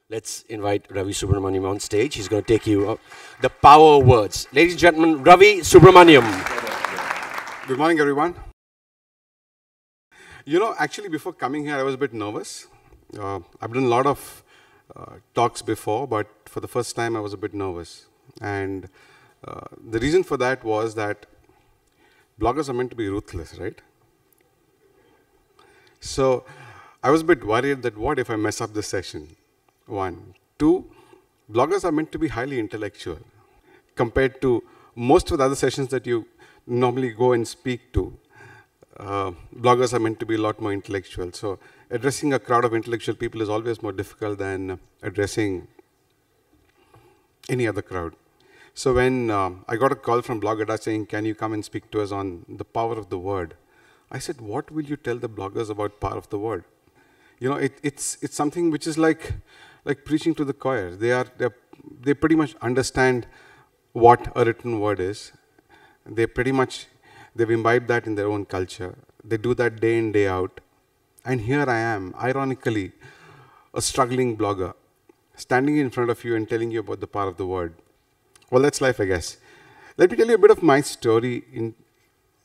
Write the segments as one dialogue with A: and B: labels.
A: Let's invite Ravi Subramanian on stage. He's going to take you up the power of words. Ladies and gentlemen, Ravi Subramanian.
B: Good morning, everyone. You know, actually, before coming here, I was a bit nervous. I've done a lot of talks before, but for the first time, I was a bit nervous. And the reason for that was that bloggers are meant to be ruthless, right? So I was a bit worried that what if I mess up this session? One. Two, bloggers are meant to be highly intellectual compared to most of the other sessions that you normally go and speak to. Bloggers are meant to be a lot more intellectual. So addressing a crowd of intellectual people is always more difficult than addressing any other crowd. So when I got a call from BlogAdda saying, can you come and speak to us on the power of the word? I said, what will you tell the bloggers about power of the word? You know, it's something which is like preaching to the choir. They pretty much understand what a written word is. They've imbibed that in their own culture. They do that day in, day out. And here I am, ironically, a struggling blogger, standing in front of you and telling you about the power of the word. Well, that's life, I guess. Let me tell you a bit of my story in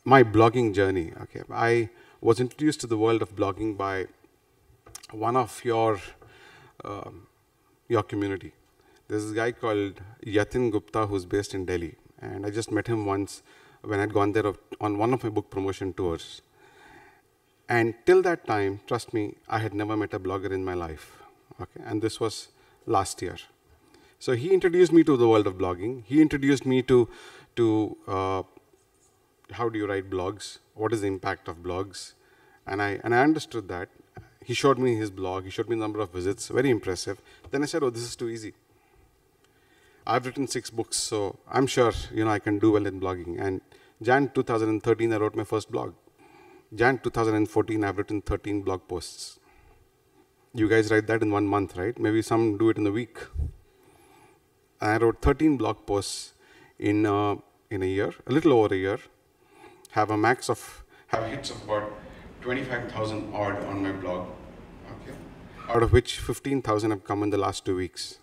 B: my blogging journey. Okay, I was introduced to the world of blogging by one of your community. There's this guy called Yatin Gupta who's based in Delhi. And I just met him once when I'd gone there on one of my book promotion tours. And till that time, trust me, I had never met a blogger in my life. Okay? And this was last year. So he introduced me to the world of blogging. He introduced me to how do you write blogs? What is the impact of blogs? And I understood that. He showed me his blog. He showed me the number of visits. Very impressive. Then I said, oh, this is too easy. I've written 6 books, so I'm sure I can do well in blogging. And Jan 2013, I wrote my first blog. Jan 2014, I've written 13 blog posts. You guys write that in 1 month, right? Maybe some do it in a week. And I wrote 13 blog posts in a year, a little over a year. Have hits of about 25,000 odd on my blog, okay? Out of which 15,000 have come in the last 2 weeks.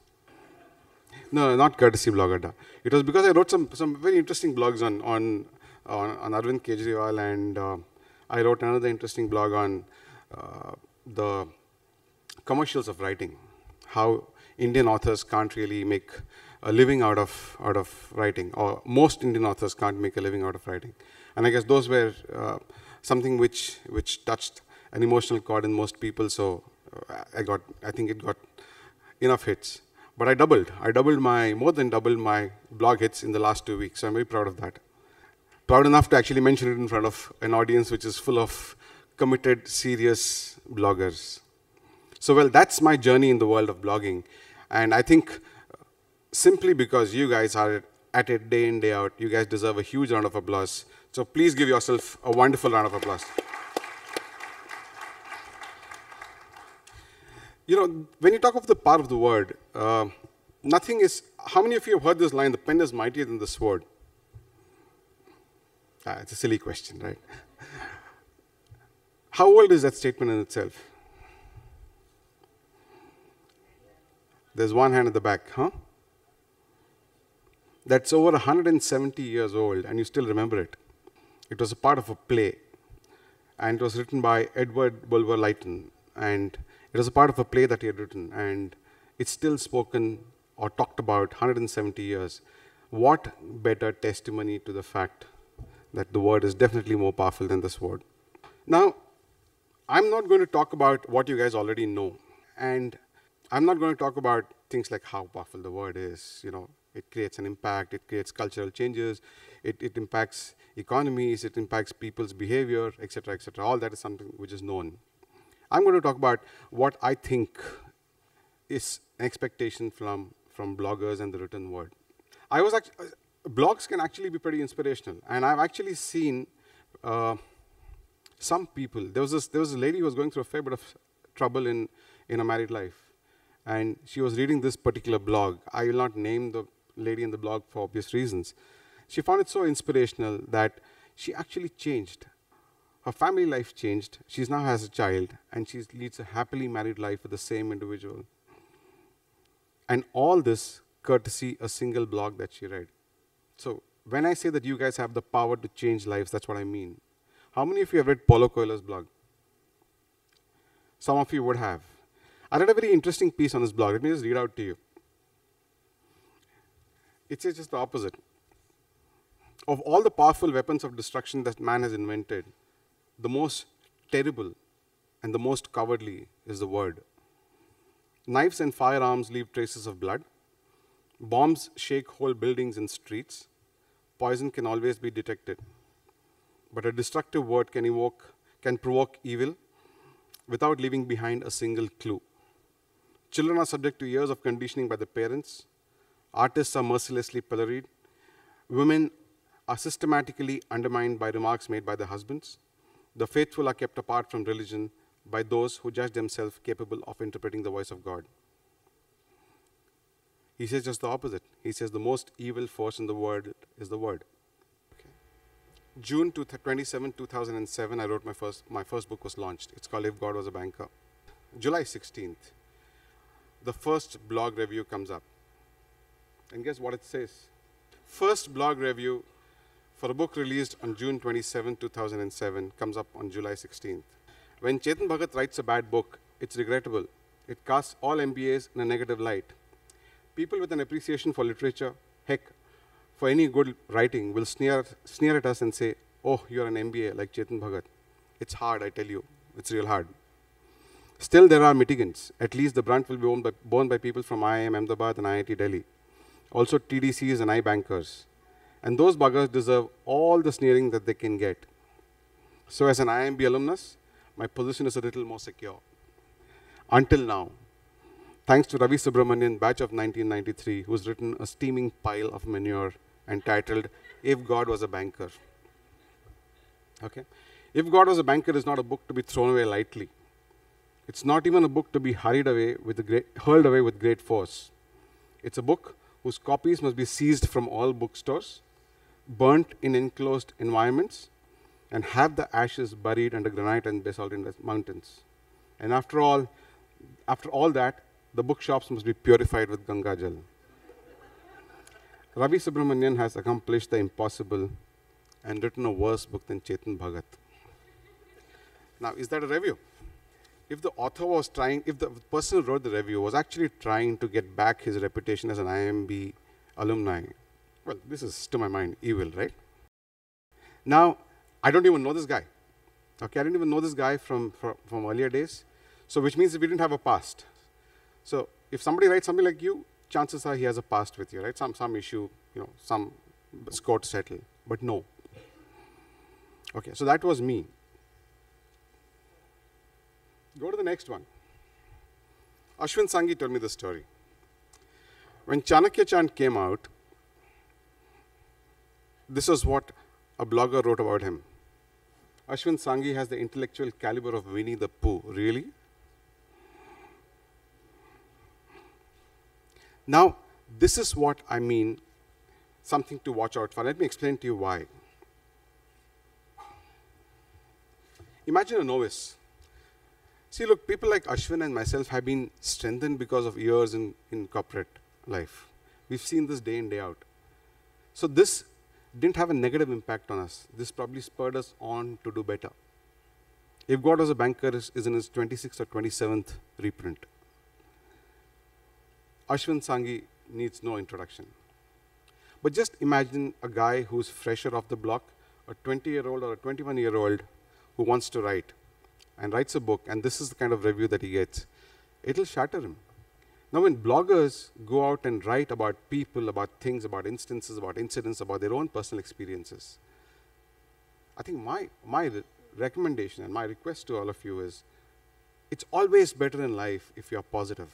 B: No, not courtesy BlogAdda. It was because I wrote some very interesting blogs on Arvind Kejriwal, and I wrote another interesting blog on the commercials of writing, how Indian authors can't really make a living out of writing, or most Indian authors can't make a living out of writing. And I guess those were something which touched an emotional chord in most people, so I think it got enough hits. But more than doubled my blog hits in the last 2 weeks, so I'm very proud of that. Proud enough to actually mention it in front of an audience which is full of committed, serious bloggers. So, well, that's my journey in the world of blogging. And I think simply because you guys are at it day in, day out, you guys deserve a huge round of applause. So please give yourself a wonderful round of applause. You know, when you talk of the power of the word, nothing is, how many of you have heard this line, the pen is mightier than the sword? It's a silly question, right? How old is that statement in itself? There's one hand at the back, huh? That's over 170 years old, and you still remember it. It was a part of a play, and it was written by Edward Bulwer Lytton, and it was a part of a play that he had written, and it's still spoken or talked about 170 years. What better testimony to the fact that the word is definitely more powerful than the sword? Now, I'm not going to talk about what you guys already know, and I'm not going to talk about things like how powerful the word is. It creates an impact, it creates cultural changes, it impacts economies, it impacts people's behavior, etc., etc. All that is something which is known. I'm going to talk about what I think is an expectation from bloggers and the written word. Blogs can actually be pretty inspirational, and I've actually seen some people. There was a lady who was going through a fair bit of trouble in a married life, and she was reading this particular blog. I will not name the lady in the blog for obvious reasons. She found it so inspirational that she actually changed. Her family life changed. She now has a child, and she leads a happily married life with the same individual. And all this courtesy a single blog that she read. So when I say that you guys have the power to change lives, that's what I mean. How many of you have read Paulo Coelho's blog? Some of you would have. I read a very interesting piece on this blog. Let me just read out to you. It says just the opposite. Of all the powerful weapons of destruction that man has invented, the most terrible and the most cowardly is the word. Knives and firearms leave traces of blood. Bombs shake whole buildings and streets. Poison can always be detected. But a destructive word can provoke evil without leaving behind a single clue. Children are subject to years of conditioning by the parents. Artists are mercilessly pilloried. Women are systematically undermined by remarks made by their husbands. The faithful are kept apart from religion by those who judge themselves capable of interpreting the voice of God. He says just the opposite. He says the most evil force in the world is the word. Okay. June 27, 2007, I wrote my first book was launched. It's called If God Was a Banker. July 16th, the first blog review comes up. And guess what it says? First blog review for a book released on June 27, 2007 comes up on July 16th. When Chetan Bhagat writes a bad book, it's regrettable. It casts all MBAs in a negative light. People with an appreciation for literature, heck, for any good writing, will sneer at us and say, oh, you're an MBA like Chetan Bhagat. It's hard, I tell you. It's real hard. Still, there are mitigants. At least the brunt will be borne by people from IIM Ahmedabad and IIT Delhi. Also TDCs and iBankers. And those buggers deserve all the sneering that they can get. So as an IIMB alumnus, my position is a little more secure. Until now. Thanks to Ravi Subramanian, batch of 1993, who's written a steaming pile of manure entitled, If God Was a Banker. Okay? If God Was a Banker is not a book to be thrown away lightly. It's not even a book to be hurled away with great force. It's a book whose copies must be seized from all bookstores, burnt in enclosed environments, and have the ashes buried under granite and basalt in the mountains. And after all that, the bookshops must be purified with Ganga Jal. Ravi Subramanian has accomplished the impossible and written a worse book than Chetan Bhagat. Now, is that a review? If the author was if the person who wrote the review was actually trying to get back his reputation as an IIMB alumni, well, this is, to my mind, evil, right? Now, I don't even know this guy. Okay, I didn't even know this guy from earlier days. So, which means that we didn't have a past. So, if somebody writes something like you, chances are he has a past with you, right? Some issue, some score to settle. But no. Okay, so that was me. Go to the next one. Ashwin Sangi told me the story. When Chanakya Chant came out, this is what a blogger wrote about him. Ashwin Sangi has the intellectual caliber of Winnie the Pooh. Really? Now, this is what I mean, something to watch out for. Let me explain to you why. Imagine a novice. See, look, people like Ashwin and myself have been strengthened because of years in corporate life. We've seen this day in, day out. So this didn't have a negative impact on us. This probably spurred us on to do better. If God Was a Banker is in his 26th or 27th reprint. Ashwin Sangi needs no introduction. But just imagine a guy who's fresher off the block, a 20-year-old or a 21-year-old who wants to write and writes a book, and this is the kind of review that he gets. It'll shatter him. Now, when bloggers go out and write about people, about things, about instances, about incidents, about their own personal experiences, I think my recommendation and my request to all of you is, it's always better in life if you're positive.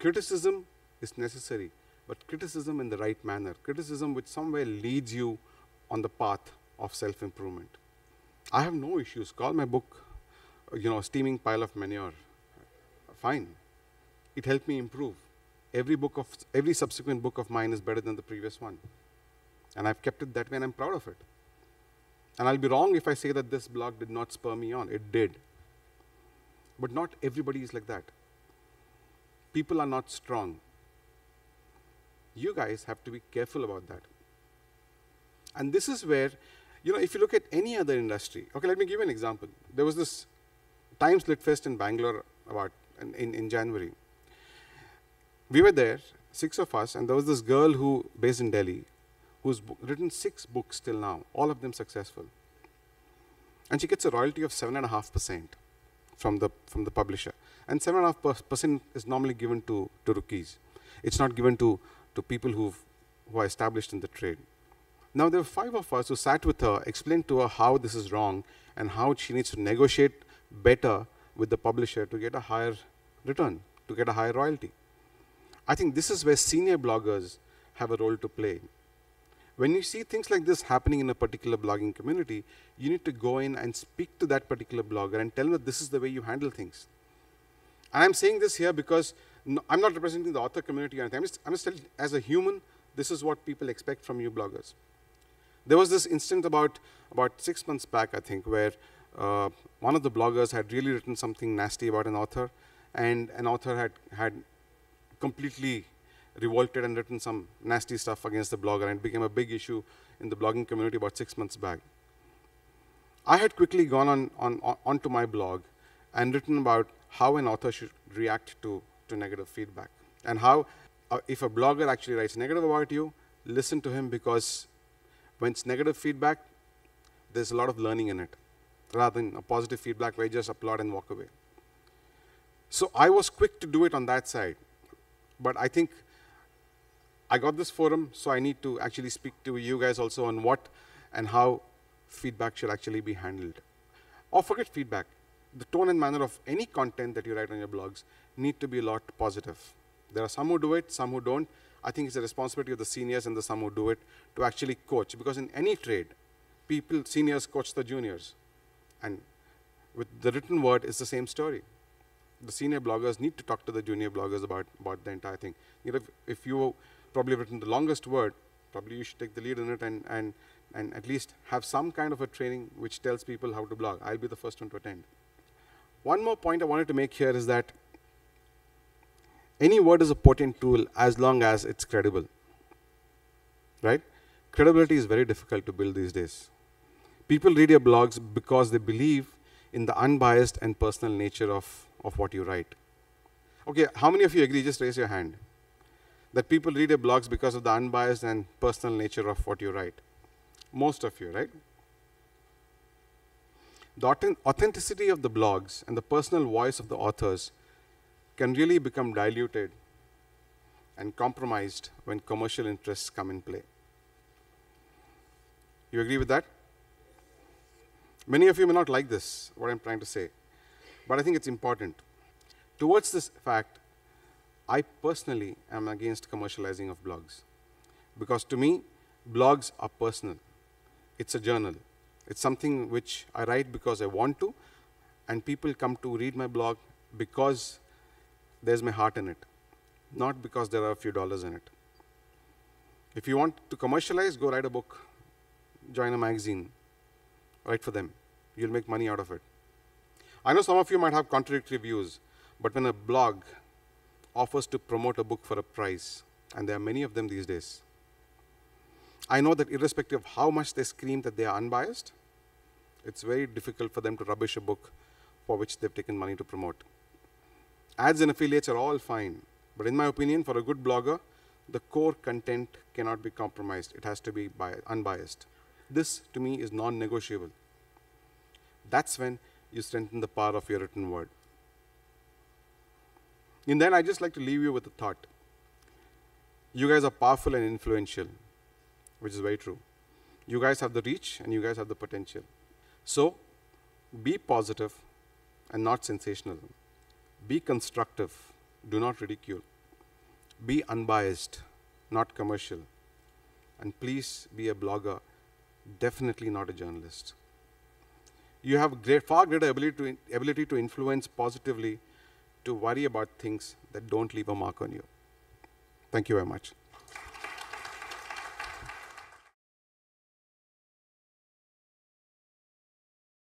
B: Criticism is necessary, but criticism in the right manner. Criticism which somewhere leads you on the path of self-improvement. I have no issues. Call my book, a steaming pile of manure. Fine. It helped me improve. Every subsequent book of mine is better than the previous one. And I've kept it that way and I'm proud of it. And I'll be wrong if I say that this blog did not spur me on. It did. But not everybody is like that. people are not strong. You guys have to be careful about that. And this is where, if you look at any other industry, okay, let me give you an example. There was this Times Lit Fest in Bangalore in January. We were there, 6 of us, and there was this girl who, based in Delhi, who's written 6 books till now, all of them successful. And she gets a royalty of 7.5% from the publisher. And 7.5% is normally given to rookies. It's not given to people who are established in the trade. Now, there were 5 of us who sat with her, explained to her how this is wrong, and how she needs to negotiate better with the publisher to get a higher return, to get a higher royalty. I think this is where senior bloggers have a role to play. When you see things like this happening in a particular blogging community, you need to go in and speak to that particular blogger and tell them that this is the way you handle things. And I'm saying this here because I'm not representing the author community or anything. I'm just telling, as a human, this is what people expect from you bloggers. There was this incident about 6 months back, I think, where one of the bloggers had really written something nasty about an author, and an author had completely revolted and written some nasty stuff against the blogger, and it became a big issue in the blogging community about 6 months back. I had quickly gone onto my blog and written about how an author should react to negative feedback, and how if a blogger actually writes negative about you, listen to him, because when it's negative feedback, there's a lot of learning in it, rather than a positive feedback where you just applaud and walk away. So I was quick to do it on that side, but I think I got this forum, so I need to actually speak to you guys also on what and how feedback should actually be handled. Or forget feedback. The tone and manner of any content that you write on your blogs need to be a lot positive. There are some who do it, some who don't. I think it's the responsibility of the seniors and the some who do it to actually coach, because in any trade, seniors coach the juniors. And with the written word, it's the same story. The senior bloggers need to talk to the junior bloggers about the entire thing. If you probably have written the longest word, probably you should take the lead in it and at least have some kind of a training which tells people how to blog. I'll be the first one to attend. One more point I wanted to make here is that any word is a potent tool as long as it's credible, right? Credibility is very difficult to build these days. People read your blogs because they believe in the unbiased and personal nature of what you write. Okay, how many of you agree? Just raise your hand. That people read your blogs because of the unbiased and personal nature of what you write. Most of you, right? The authenticity of the blogs and the personal voice of the authors can really become diluted and compromised when commercial interests come in play. You agree with that? Many of you may not like this, what I'm trying to say, but I think it's important. Towards this fact, I personally am against commercializing of blogs, because to me, blogs are personal. It's a journal. It's something which I write because I want to, and people come to read my blog because there's my heart in it, not because there are a few dollars in it. If you want to commercialize, go write a book, join a magazine, write for them. You'll make money out of it. I know some of you might have contradictory views, but when a blog offers to promote a book for a price, and there are many of them these days, I know that irrespective of how much they scream that they are unbiased, it's very difficult for them to rubbish a book for which they've taken money to promote. Ads and affiliates are all fine, but in my opinion, for a good blogger, the core content cannot be compromised. It has to be unbiased. This, to me, is non-negotiable. That's when you strengthen the power of your written word. And then I'd just like to leave you with a thought. You guys are powerful and influential, which is very true. You guys have the reach and you guys have the potential. So, be positive and not sensational. Be constructive, do not ridicule. Be unbiased, not commercial. And please be a blogger, definitely not a journalist. You have far greater ability to influence positively, to worry about things that don't leave a mark on you. Thank you very much.